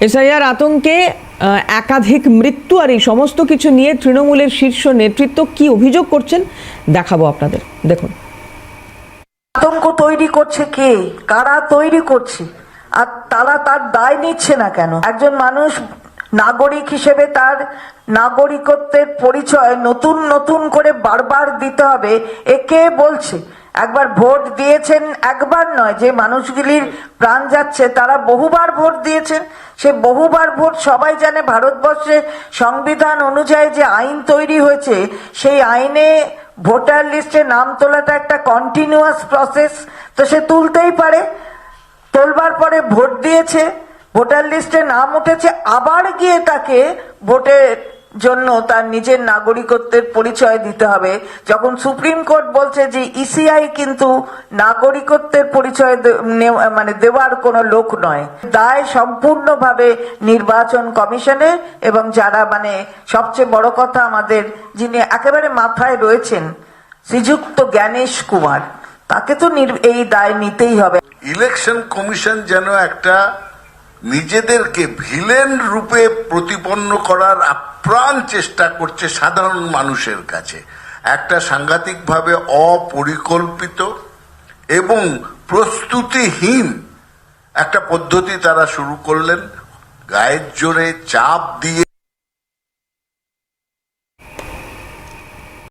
SIR আতঙ্কে একাধিক মৃত্যু আর এই সমস্ত কিছু নিয়ে তৃণমূলের শীর্ষ নেতৃত্ব কি অভিযোগ করছেন দেখাবো আপনাদের, দেখুন। আতঙ্ক তৈরি করছে কে, কারা তৈরি করছে, আর তারা তার দায় নিচ্ছে না কেন? একজন মানুষ নাগরিক হিসেবে তার নাগরিকত্বের পরিচয় নতুন নতুন করে বারবার দিতে হবে, এ কে বলছে? একবার ভোট দিয়েছেন, একবার নয়, যে মানুষগুলির প্রাণ যাচ্ছে তারা বহুবার ভোট দিয়েছেন। সে বহুবার ভোট সবাই জানে। ভারতবর্ষে সংবিধান অনুযায়ী যে আইন তৈরি হয়েছে, সেই আইনে ভোটার লিস্টে নাম তোলাটা একটা কন্টিনিউয়াস প্রসেস। তো সে তুলতেই পারে, তোলবার পরে ভোট দিয়েছে, ভোটার লিস্টে নাম উঠেছে, আবার গিয়ে তাকে ভোটের জন্য তার নিজের নাগরিকত্বের পরিচয় দিতে হবে। যখন সুপ্রিম কোর্ট বলছে যে ইসিআই কিন্তু নাগরিকত্বের পরিচয় দেওয়ার কোনো লোক নয়, দায় সম্পূর্ণভাবে নির্বাচন কমিশনের। এবং যারা সবচেয়ে বড় কথা, আমাদের যিনি একেবারে মাথায় রয়েছেন শ্রীযুক্ত জ্ঞানেশ কুমার, তাকে তো এই দায় নিতেই হবে। ইলেকশন কমিশন যেন একটা নিজেদেরকে ভিলেন রূপে প্রতিপন্ন করার আপ্রাণ চেষ্টা করছে সাধারণ মানুষের কাছে। একটা সাংঘাতিকভাবে অপরিকল্পিত এবং প্রস্তুতিহীন একটা পদ্ধতি তারা শুরু করলেন, গায়ের জোরে চাপ দিয়ে